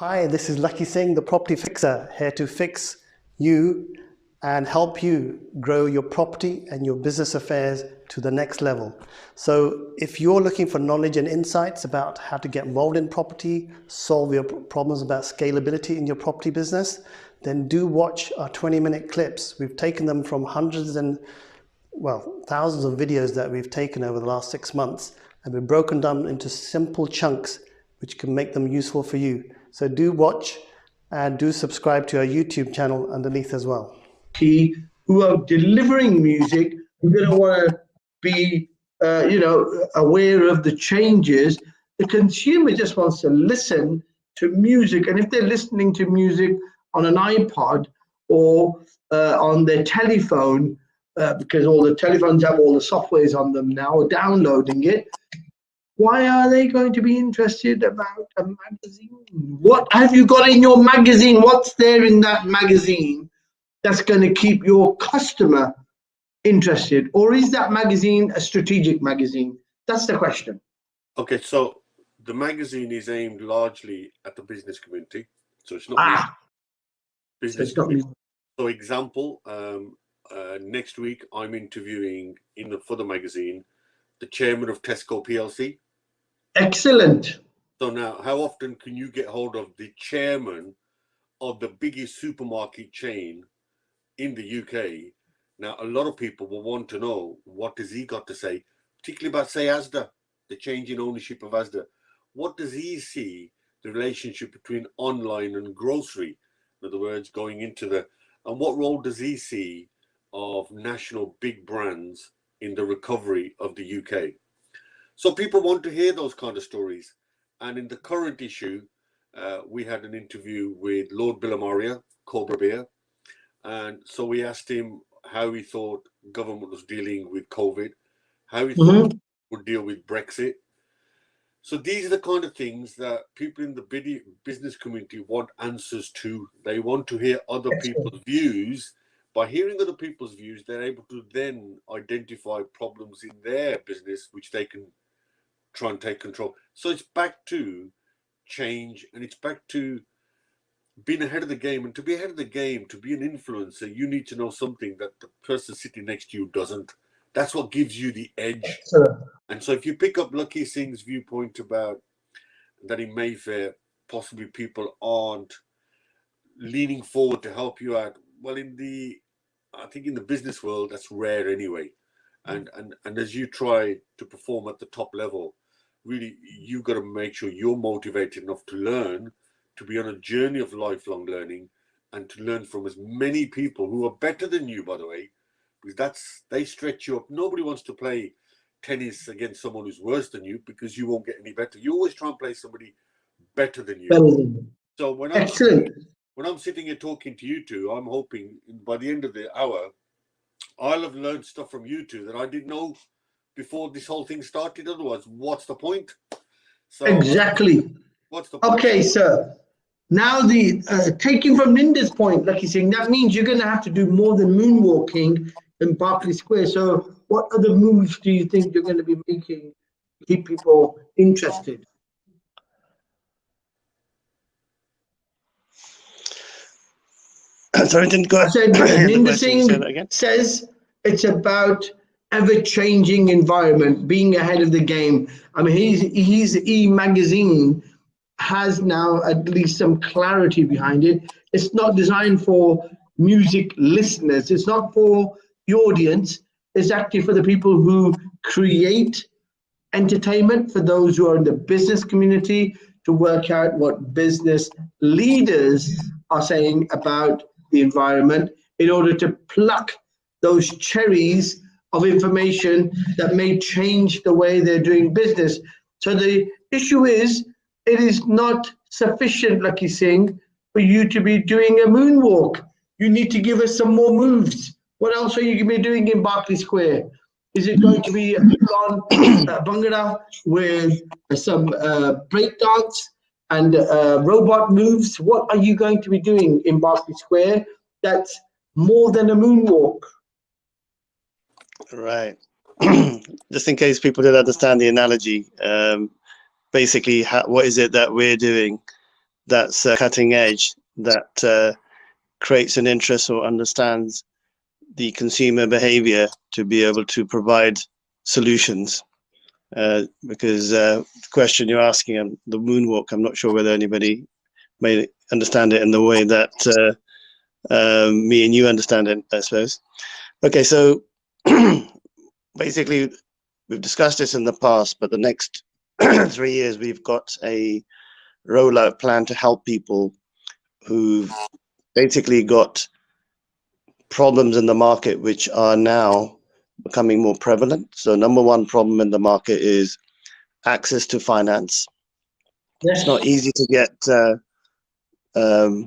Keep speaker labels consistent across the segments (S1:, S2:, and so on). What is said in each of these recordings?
S1: Hi, this is Lakhi Singh, the property fixer, here to fix you and help you grow your property and your business affairs to the next level. So if you're looking for knowledge and insights about how to get involved in property, solve your problems about scalability in your property business, then do watch our 20-minute clips. We've taken them from hundreds and, well, thousands of videos that we've taken over the last 6 months, and we've broken them into simple chunks which can make them useful for you. So do watch and do subscribe to our YouTube channel underneath as well.
S2: Who are delivering music, we're going to want to be, aware of the changes. The consumer just wants to listen to music, and if they're listening to music on an iPod or on their telephone, because all the telephones have all the softwares on them now, or downloading it, why are they going to be interested about a magazine? What have you got in your magazine? What's there in that magazine that's going to keep your customer interested? Or is that magazine a strategic magazine? That's the question.
S3: Okay, so the magazine is aimed largely at the business community. So it's not business community. So example, next week I'm interviewing for the magazine the chairman of Tesco PLC.
S2: Excellent.
S3: So now, how often can you get hold of the chairman of the biggest supermarket chain in the UK? Now, a lot of people will want to know, what has he got to say, particularly about, say, Asda, the change in ownership of Asda. What does he see the relationship between online and grocery? In other words, going into and what role does he see of national big brands in the recovery of the UK? So people want to hear those kind of stories. And in the current issue, we had an interview with Lord Billamaria, Cobra Beer. And so we asked him how he thought government was dealing with COVID, how he thought would deal with Brexit. So these are the kind of things that people in the business community want answers to. They want to hear other people's views. By hearing other people's views, they're able to then identify problems in their business, which they can try and take control. So it's back to change, and it's back to being ahead of the game. And to be ahead of the game, to be an influencer, you need to know something that the person sitting next to you doesn't. That's what gives you the edge. Excellent. And so if you pick up Lakhi Singh's viewpoint about that in Mayfair, possibly people aren't leaning forward to help you out. Well, I think in the business world, that's rare anyway. And as you try to perform at the top level, really, you've got to make sure you're motivated enough to learn, to be on a journey of lifelong learning, and to learn from as many people who are better than you, by the way, because they stretch you up. Nobody wants to play tennis against someone who's worse than you, because you won't get any better. You always try and play somebody better than you. So when I'm sitting here talking to you two, I'm hoping by the end of the hour, I'll have learned stuff from you two that I didn't know before this whole thing started. Otherwise, what's the point? So
S2: exactly.
S3: What's the point?
S2: Okay, sir. Now taking from Linda's point, Lakhi Singh, that means you're going to have to do more than moonwalking in Berkeley Square. So what other moves do you think you're going to be making to keep people interested?
S1: Sorry, didn't go.
S2: I said, Linda Singh says it's about ever-changing environment, being ahead of the game. I mean, his e-magazine has now at least some clarity behind it. It's not designed for music listeners. It's not for the audience. It's actually for the people who create entertainment, for those who are in the business community, to work out what business leaders are saying about the environment in order to pluck those cherries of information that may change the way they're doing business. So the issue is, it is not sufficient, Lakhi Singh, for you to be doing a moonwalk. You need to give us some more moves. What else are you going to be doing in Berkeley Square? Is it going to be a Bhangra with some breakdance and robot moves? What are you going to be doing in Berkeley Square that's more than a moonwalk?
S1: Right. Just in case people didn't understand the analogy, basically, what is it that we're doing? that's cutting edge, that creates an interest or understands the consumer behavior to be able to provide solutions. Because the question you're asking on the moonwalk, I'm not sure whether anybody may understand it in the way that me and you understand it, I suppose. Okay, so basically, we've discussed this in the past, but the next 3 years, we've got a rollout plan to help people who've basically got problems in the market which are now becoming more prevalent. So number one problem in the market is access to finance.
S2: Yes.
S1: It's not easy to get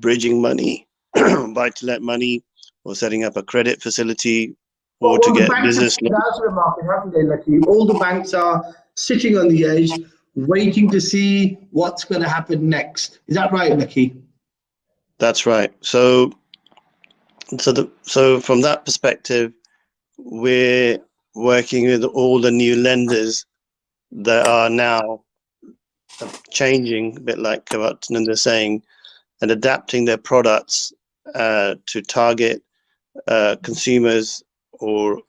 S1: bridging money, buy-to-let money, or setting up a credit facility, or to get business loans.
S2: Out of the market, haven't they, Lakhi? All the banks are sitting on the edge, waiting to see what's going to happen next. Is that right, Lakhi?
S1: That's right. So from that perspective, we're working with all the new lenders that are now changing, a bit like what Ninda's saying, and adapting their products to target consumers or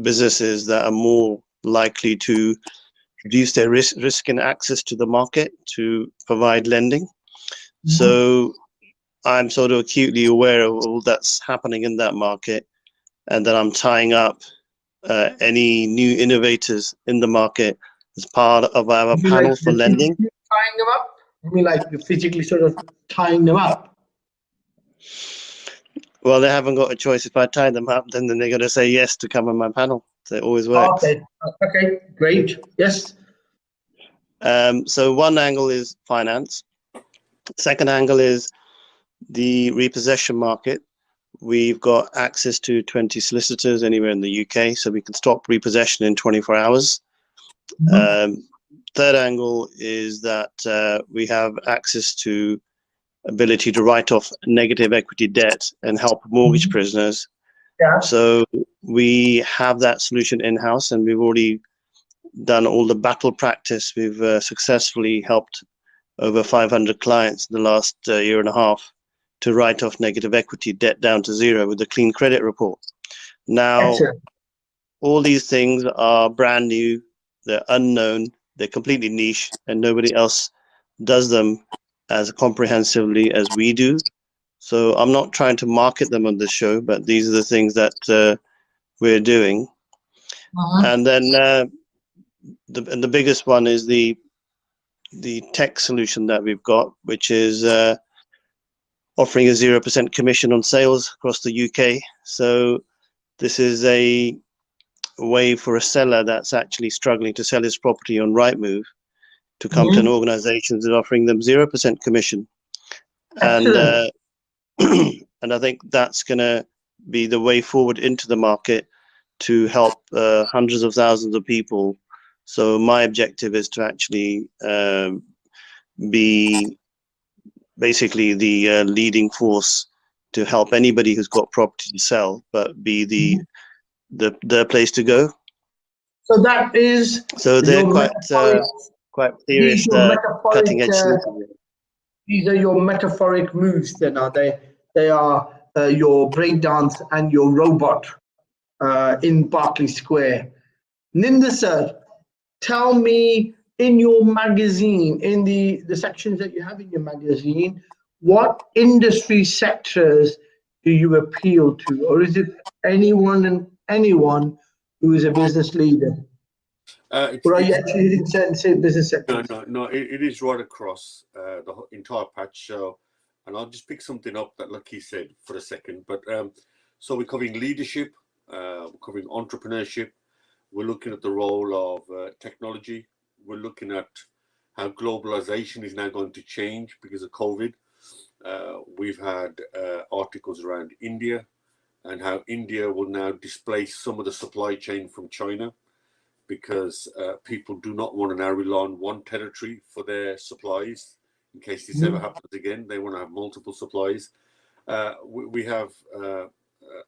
S1: businesses that are more likely to reduce their risk and access to the market to provide lending. Mm-hmm. So I'm sort of acutely aware of all that's happening in that market, and that I'm tying up any new innovators in the market as part of our panel for lending.
S2: Tying them up? You mean like you're physically sort of tying them up?
S1: Well, they haven't got a choice. If I tie them up, then they're going to say yes to come on my panel. So it always works.
S2: Okay, great. Yes.
S1: So one angle is finance. Second angle is the repossession market. We've got access to 20 solicitors anywhere in the UK, so we can stop repossession in 24 hours. Mm-hmm. Third angle is that we have access to ability to write off negative equity debt and help mortgage prisoners. Yeah. So we have that solution in-house, and we've already done all the battle practice. We've successfully helped over 500 clients in the last year and a half to write off negative equity debt down to zero with the clean credit report. Now, excellent. All these things are brand new, they're unknown, they're completely niche, and nobody else does them as comprehensively as we do. So I'm not trying to market them on this show, but these are the things that we're doing. Uh-huh. And then the biggest one is the tech solution that we've got, which is offering a 0% commission on sales across the UK. So this is a way for a seller that's actually struggling to sell his property on Rightmove to come to an organization that's offering them 0% commission. And and I think that's going to be the way forward into the market to help hundreds of thousands of people. So my objective is to actually be basically the leading force to help anybody who's got property to sell, but be the place to go.
S2: So that is.
S1: So they're quite serious, cutting edge.
S2: These are your metaphoric moves, then, are they? They are your breakdance and your robot in Berkeley Square. Ninda sir, tell me, in your magazine, in the sections that you have in your magazine, what industry sectors do you appeal to? Or is it anyone and anyone who is a business leader? Or are you actually hitting certain business sectors?
S3: No, it is right across the entire patch. And I'll just pick something up that Lakhi said for a second. But so we're covering leadership, we're covering entrepreneurship, we're looking at the role of technology, we're looking at how globalization is now going to change because of COVID. We've had articles around India and how India will now displace some of the supply chain from China because people do not want to now rely on one territory for their supplies. In case this ever happens again, they want to have multiple supplies. We have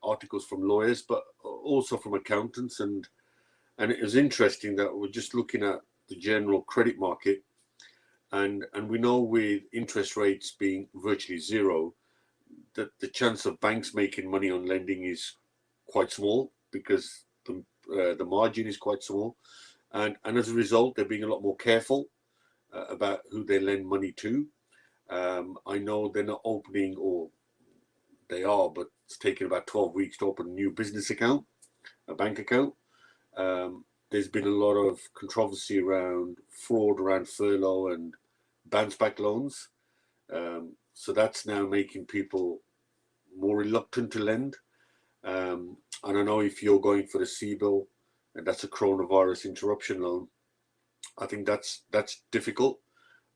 S3: articles from lawyers, but also from accountants. And it was interesting that we're just looking at the general credit market. And we know with interest rates being virtually zero, that the chance of banks making money on lending is quite small because the margin is quite small. And as a result, they're being a lot more careful about who they lend money to. I know they're not opening, or they are, but it's taken about 12 weeks to open a new business account, a bank account. There's been a lot of controversy around fraud around furlough and bounce back loans. So that's now making people more reluctant to lend. And I know if you're going for a CBIL, and that's a coronavirus interruption loan, I think that's difficult.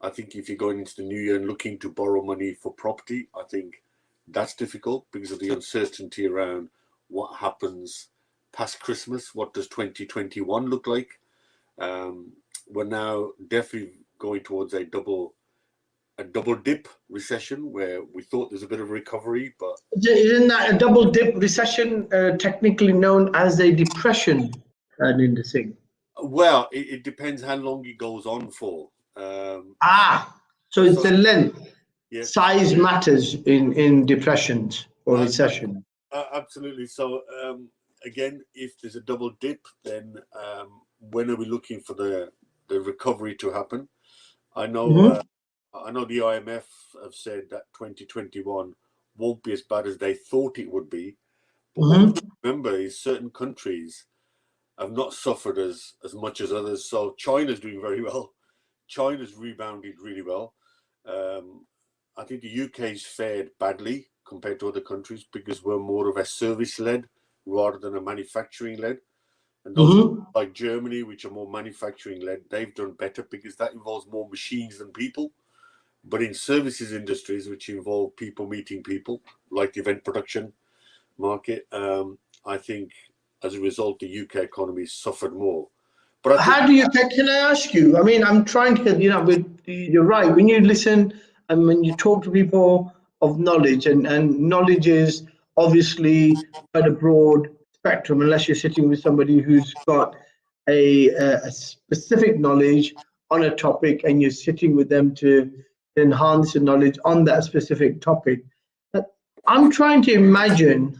S3: I think if you're going into the new year and looking to borrow money for property, I think that's difficult because of the uncertainty around what happens past Christmas. What does 2021 look like? We're now definitely going towards a double dip recession where we thought there's a bit of recovery, but
S2: isn't that a double dip recession, technically known as a depression, Neero Singh?
S3: Well, it depends how long it goes on for.
S2: So it's the length.
S3: Yeah.
S2: Size matters in depressions or recession.
S3: Absolutely. So again, if there's a double dip, then when are we looking for the recovery to happen? I know I know the IMF have said that 2021 won't be as bad as they thought it would be. But what we have to remember is certain countries have not suffered as much as others. So China's doing very well. China's rebounded really well. I think the UK's fared badly compared to other countries because we're more of a service-led rather than a manufacturing-led. And those like Germany, which are more manufacturing-led, they've done better because that involves more machines than people. But in services industries, which involve people meeting people, like the event production market, I think as a result, the UK economy suffered more. But
S2: how do you, can I ask you? I mean, I'm trying to, you're right. When you listen and when you talk to people of knowledge, and knowledge is obviously quite a broad spectrum, unless you're sitting with somebody who's got a specific knowledge on a topic and you're sitting with them to enhance the knowledge on that specific topic. But I'm trying to imagine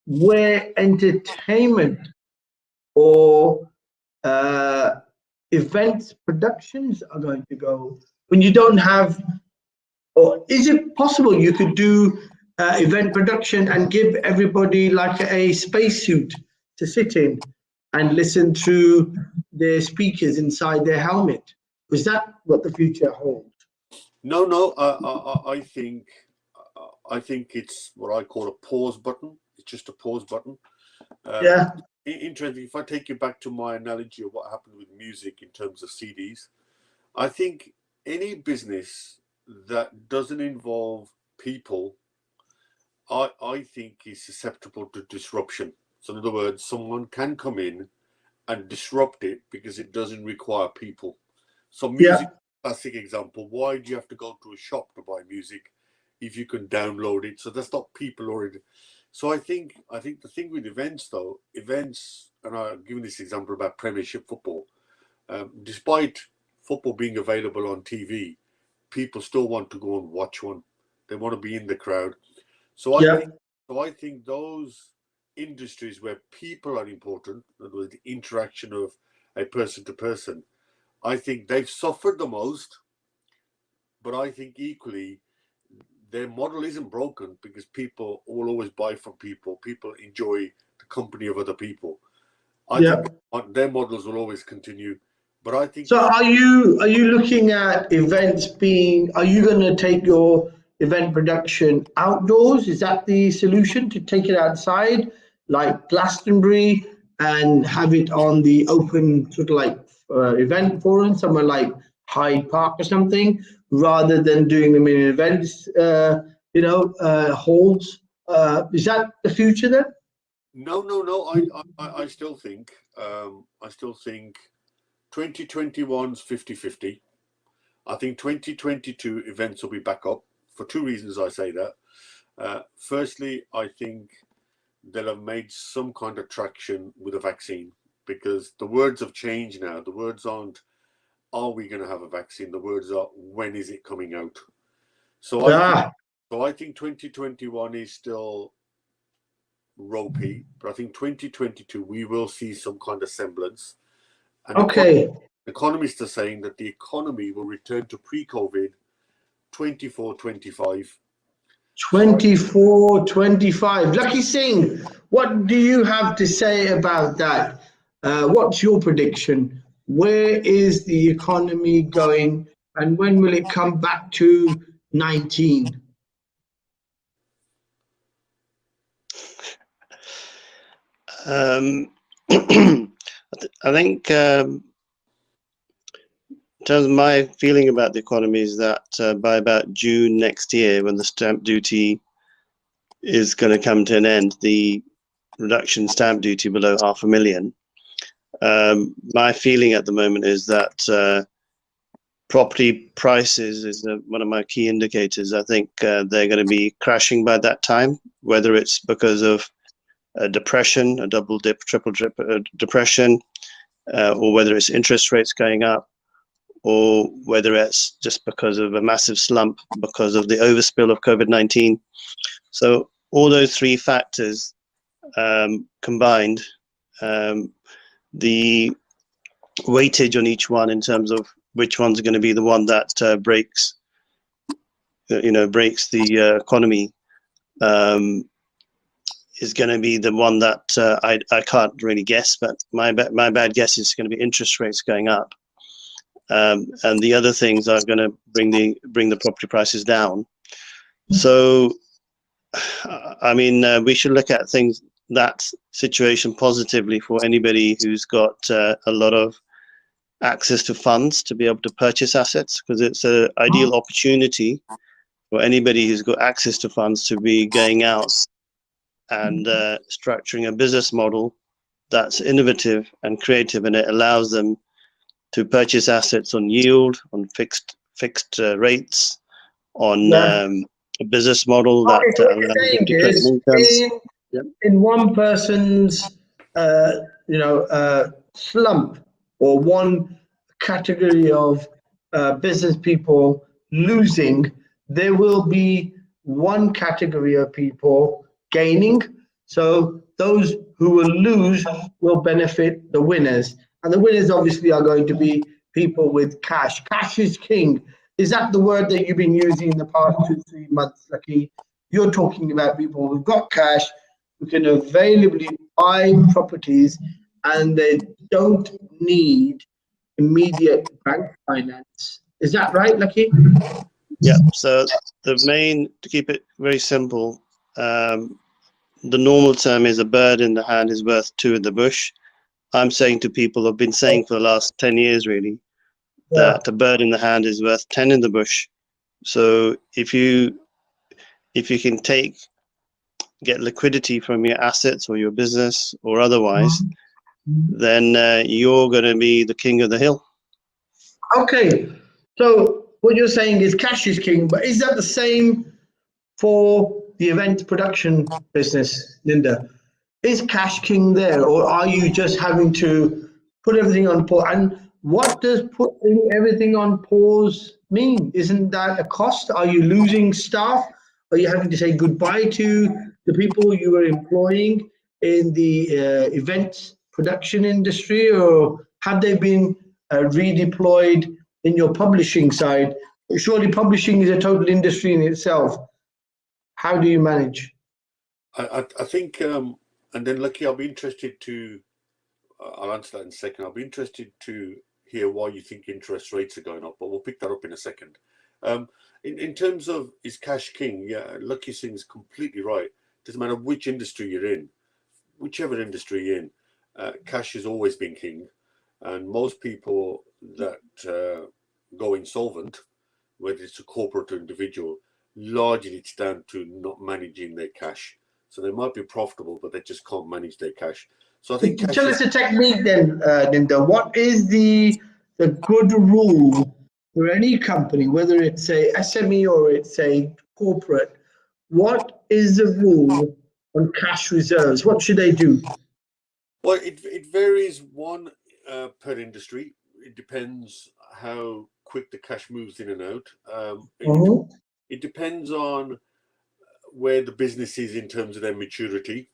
S2: where entertainment or events productions are going to go when you don't have, or is it possible you could do event production and give everybody like a spacesuit to sit in and listen to their speakers inside their helmet? Is that what the future holds?
S3: No. I think it's what I call a pause button. It's just a pause button.
S2: Yeah.
S3: Interesting. If I take you back to my analogy of what happened with music in terms of CDs, I think any business that doesn't involve people, I think is susceptible to disruption. So in other words, someone can come in and disrupt it because it doesn't require people. So music, classic example. Why do you have to go to a shop to buy music if you can download it? So that's not people already. So I think the thing with events, and I've given this example about Premiership football. Despite football being available on TV, people still want to go and watch one. They want to be in the crowd. So I think those industries where people are important, in other words, the interaction of a person to person, I think they've suffered the most. But I think equally, their model isn't broken because people will always buy from people. People enjoy the company of other people. I think their models will always continue. But I think.
S2: So are you looking at events being? Are you going to take your event production outdoors? Is that the solution, to take it outside, like Glastonbury, and have it on the open sort of like event forum, somewhere like Hyde Park or something, rather than doing them in events, halls? Is that the future then?
S3: No. I still think 2021's 50-50. I think 2022 events will be back up for two reasons. I say that. Firstly, I think they'll have made some kind of traction with a vaccine because the words have changed now. The words aren't are we going to have a vaccine? The words are, when is it coming out? So I think 2021 is still ropey, but I think 2022 we will see some kind of semblance. And economists are saying that the economy will return to pre-COVID 24-25.
S2: 24-25. Lakhi Singh, what do you have to say about that? What's your prediction? Where is the economy going, and when will it come back to 19?
S4: I think in terms of my feeling about the economy is that by about June next year, when the stamp duty is going to come to an end, the reduction stamp duty below $500,000, my feeling at the moment is that property prices is one of my key indicators. I think they're going to be crashing by that time, whether it's because of a depression, a double dip, triple dip depression, or whether it's interest rates going up, or whether it's just because of a massive slump because of the overspill of COVID-19. So all those three factors combined, the weightage on each one in terms of which one's going to be the one that breaks the economy, is going to be the one that I can't really guess, but my bad guess is going to be interest rates going up, and the other things are going to bring the property prices down. So, I mean, we should look at that situation positively for anybody who's got a lot of access to funds to be able to purchase assets, because it's an ideal opportunity for anybody who's got access to funds to be going out and structuring a business model that's innovative and creative, and it allows them to purchase assets on yield, on fixed rates, on a business model that allows them to create incomes.
S2: In one person's slump, or one category of business people losing, there will be one category of people gaining. So those who will lose will benefit the winners, and the winners obviously are going to be people with cash. Cash is king. Is that the word that you've been using in the past 2-3 months, Lakhi? You're talking about people who've got cash, who can availably buy properties, and they don't need immediate bank finance. Is that right, Lakhi?
S4: Yeah. So to keep it very simple, the normal term is a bird in the hand is worth two in the bush. I'm saying to people, I've been saying for the last 10 years really, that a bird in the hand is worth 10 in the bush. So if you can get liquidity from your assets or your business or otherwise, then you're going to be the king of the hill.
S2: Okay, so what you're saying is cash is king, but is that the same for the event production business, Linda? Is cash king there, or are you just having to put everything on pause? And what does putting everything on pause mean? Isn't that a cost? Are you losing staff? Are you having to say goodbye to the people you were employing in the event production industry, or have they been redeployed in your publishing side? Surely publishing is a total industry in itself. How do you manage?
S3: I think, and then Lakhi, I'll be interested to, I'll answer that in a second. I'll be interested to hear why you think interest rates are going up, but we'll pick that up in a second. In terms of is cash king, yeah, Lakhi Singh's completely right. Doesn't matter which industry you're in, whichever industry you're in, cash has always been king. And most people that go insolvent, whether it's a corporate or individual, largely it's down to not managing their cash. So they might be profitable, but they just can't manage their cash. So I think
S2: tell us a technique then, Linda. What is the good rule for any company, whether it's a SME or it's a corporate? What is the rule on cash reserves? What should they do?
S3: Well, it varies per industry. It depends how quick the cash moves in and out.
S2: Mhm.
S3: It depends on where the business is in terms of their maturity.